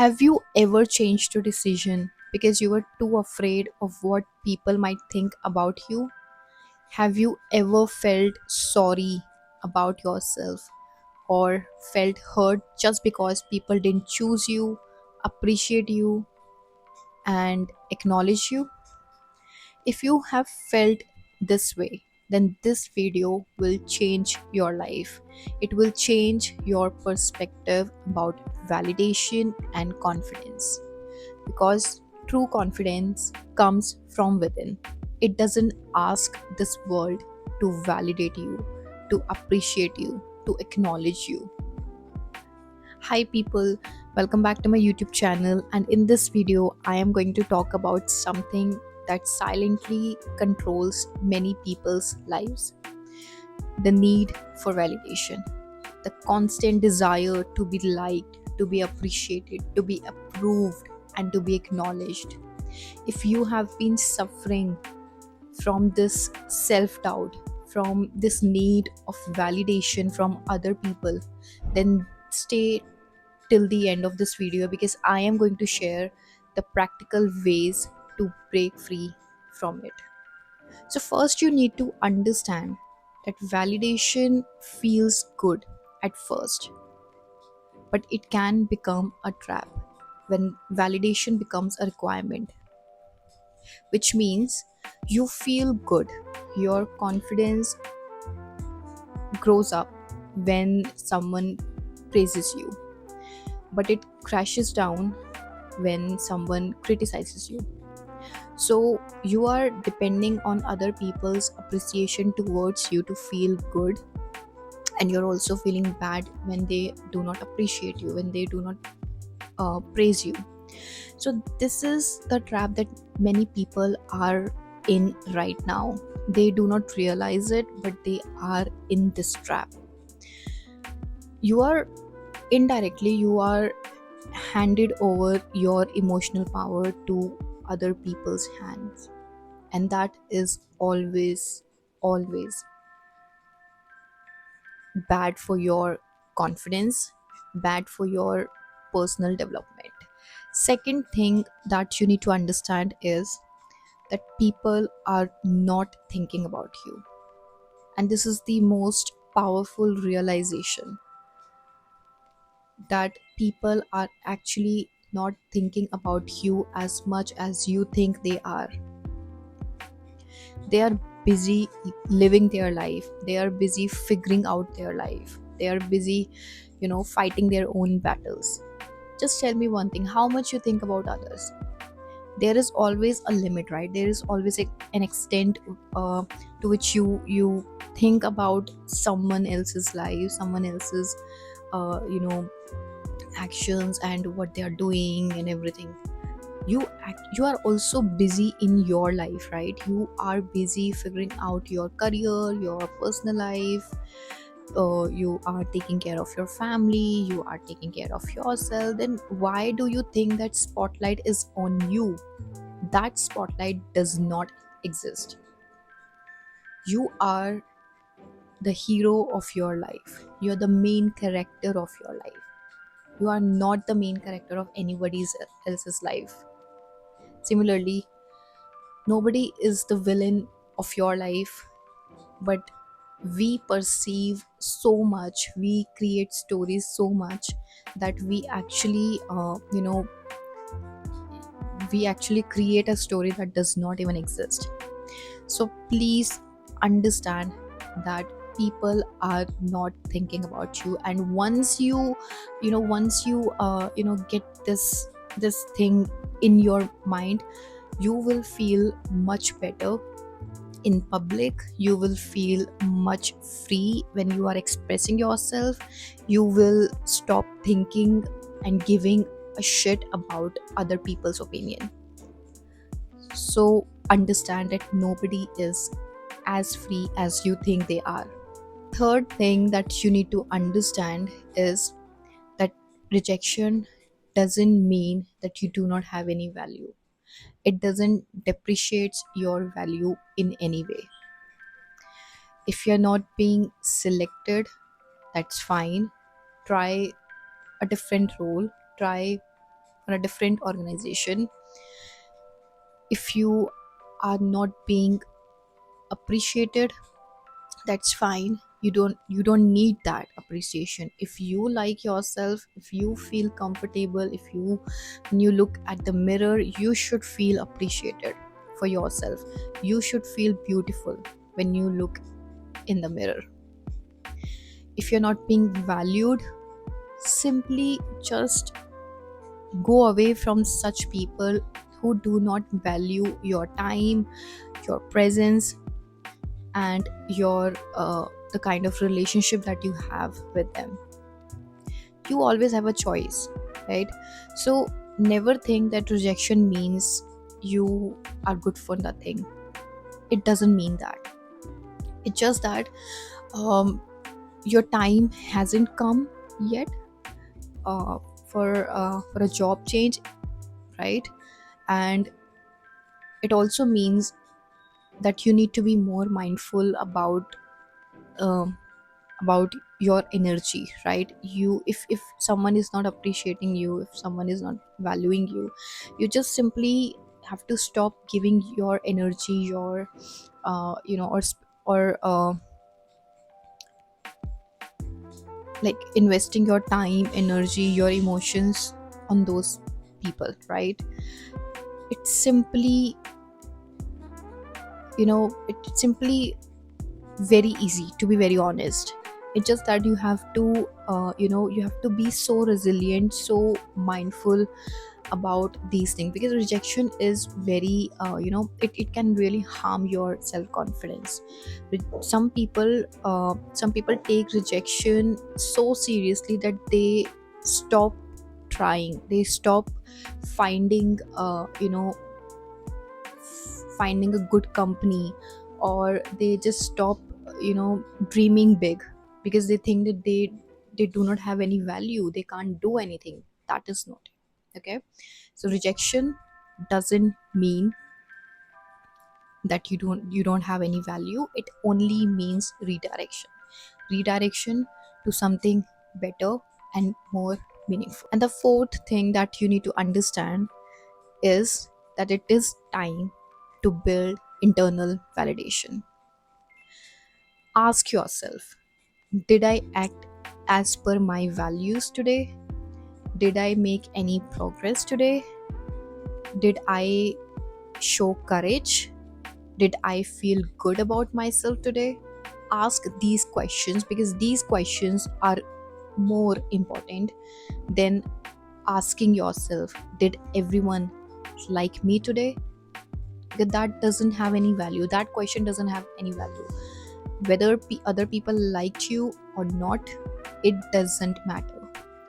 Have you ever changed your decision because you were too afraid of what people might think about you? Have you ever felt sorry about yourself or felt hurt just because people didn't choose you, appreciate you, and acknowledge you? If you have felt this way, then this video will change your life. It will change your perspective about validation and confidence because true confidence comes from within. It doesn't ask this world to validate you, to appreciate you, to acknowledge you. Hi, people, welcome back to my YouTube channel. And in this video, I am going to talk about something that silently controls many people's lives: the need for validation, the constant desire to be liked, to be appreciated, to be approved, and to be acknowledged. If you have been suffering from this self doubt, from this need of validation from other people, then stay till the end of this video because I am going to share the practical ways to break free from it. So, first, you need to understand that validation feels good at first, but it can become a trap when validation becomes a requirement, which means you feel good. Your confidence grows up when someone praises you, but it crashes down when someone criticizes you. So you are depending on other people's appreciation towards you to feel good, and you're also feeling bad when they do not appreciate you, when they do not praise you. So this is the trap that many people are in right now. They do not realize it, but they are in this trap. You are indirectly, you are handed over your emotional power to other people's hands, and that is always bad for your confidence, bad for your personal development. Second thing that you need to understand is that people are not thinking about you, and this is the most powerful realization, that people are actually not thinking about you as much as you think they are. They are busy living their life, they are busy figuring out their life, they are busy, fighting their own battles. Just tell me one thing: how much you think about others? There is always a limit, right? There is always an extent to which you think about someone else's life, someone else's uh, you know actions and what they are doing and everything. You are also busy in your life, right? You are busy figuring out your career, your personal life. You are taking care of your family, you are taking care of yourself. Then why do you think that spotlight is on you? That spotlight does not exist. You are the hero of your life, you're the main character of your life. You are not the main character of anybody else's life. Similarly, nobody is the villain of your life, but we perceive so much, we create stories so much that we actually create a story that does not even exist. So please understand that people are not thinking about you, and once you get this thing in your mind, you will feel much better in public. You will feel much free when you are expressing yourself. You will stop thinking and giving a shit about other people's opinion. So understand that nobody is as free as you think they are. Third thing that you need to understand is that rejection doesn't mean that you do not have any value. It doesn't depreciate your value in any way. If you're not being selected, that's fine. Try a different role. Try or a different organization, if you are not being appreciated, that's fine. You don't need that appreciation. If you like yourself, if you feel comfortable, if you when you look at the mirror, you should feel appreciated for yourself. You should feel beautiful when you look in the mirror. If you're not being valued, simply just go away from such people who do not value your time, your presence, and your the kind of relationship that you have with them. You always have a choice, right? So never think that rejection means you are good for nothing. It doesn't mean that. It's just that um, your time hasn't come yet uh, for a job change, right? And it also means that you need to be more mindful um, about your energy, right? You if someone is not appreciating you, if someone is not valuing you, you just simply have to stop giving your energy, your or like investing your time, energy, your emotions on those people, right? It's simply, it's simply very easy, to be very honest. It's just that you have to you have to be so resilient, so mindful about these things, because rejection is very it can really harm your self confidence. Some people take rejection so seriously that they stop trying, they stop finding finding a good company, or they just stop dreaming big, because they think that they do not have any value, they can't do anything. That is not it. Okay, so rejection doesn't mean that you don't have any value. It only means redirection to something better and more meaningful. And the fourth thing that you need to understand is that it is time to build internal validation. Ask yourself, did I act as per my values today? Did I make any progress today? Did I show courage? Did I feel good about myself today? Ask these questions, because these questions are more important than asking yourself, did everyone like me today? Because that doesn't have any value. That question doesn't have any value. Whether other people liked you or not, it doesn't matter.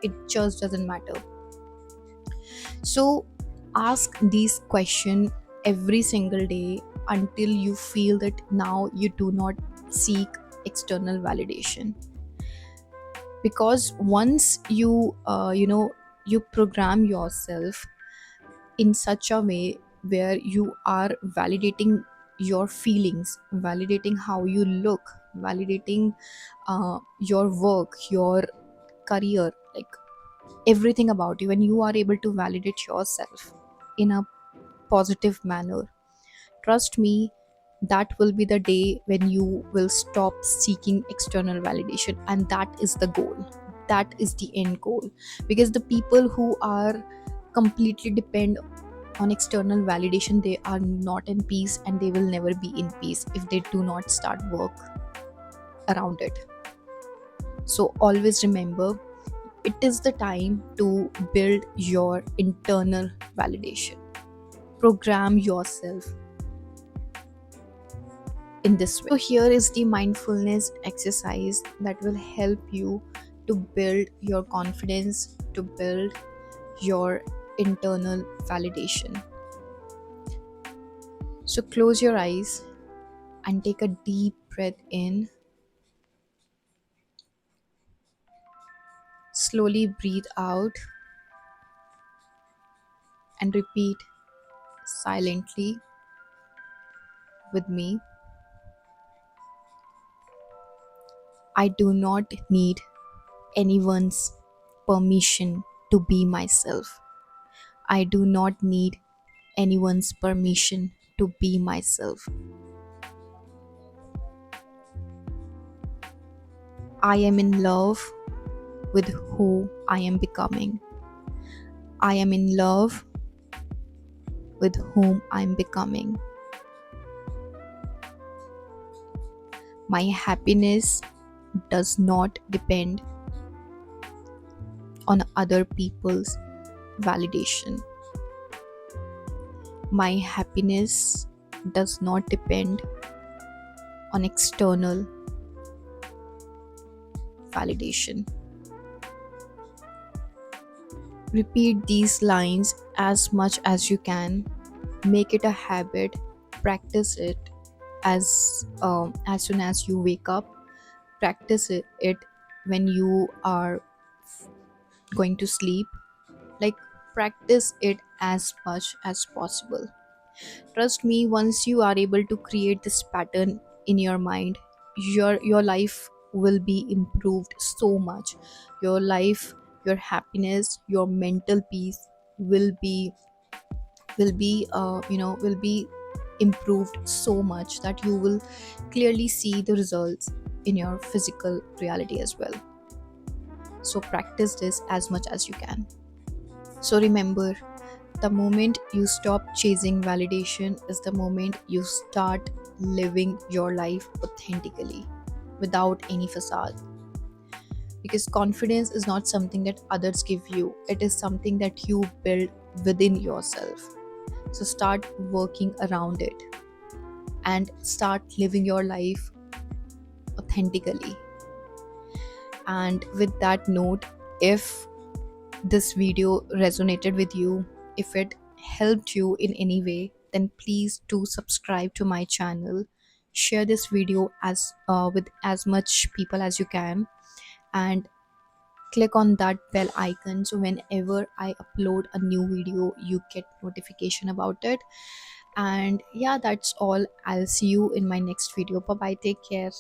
It just doesn't matter. So ask these questions every single day until you feel that now you do not seek external validation. Because once you program yourself in such a way where you are validating your feelings, validating how you look, validating your work, your career, like everything about you, when you are able to validate yourself in a positive manner, trust me, that will be the day when you will stop seeking external validation. And that is the goal, that is the end goal. Because the people who are completely depend on external validation, they are not in peace, and they will never be in peace if they do not start work around it. So always remember, it is the time to build your internal validation. Program yourself in this way. So here is the mindfulness exercise that will help you to build your confidence, to build your internal validation. So close your eyes and take a deep breath in. Slowly breathe out and repeat silently with me. I do not need anyone's permission to be myself. I do not need anyone's permission to be myself. I am in love with who I am becoming. I am in love with whom I'm becoming. My happiness does not depend on other people's validation. My happiness does not depend on external validation. Repeat these lines as much as you can. Make it a habit. Practice it as soon as you wake up. Practice it when you are going to sleep. Like, practice it as much as possible. Trust me, once you are able to create this pattern in your mind, your life will be improved so much. Your life, your happiness, your mental peace will be will be improved so much that you will clearly see the results in your physical reality as well. So practice this as much as you can. So remember, the moment you stop chasing validation is the moment you start living your life authentically without any facade. Because confidence is not something that others give you, it is something that you build within yourself. So start working around it and start living your life authentically. And with that note, if this video resonated with you, if it helped you in any way, then please do subscribe to my channel. Share this video with as much people as you can, and click on that bell icon so whenever I upload a new video, you get notification about it. And yeah, that's all. I'll see you in my next video. Bye bye. Take care.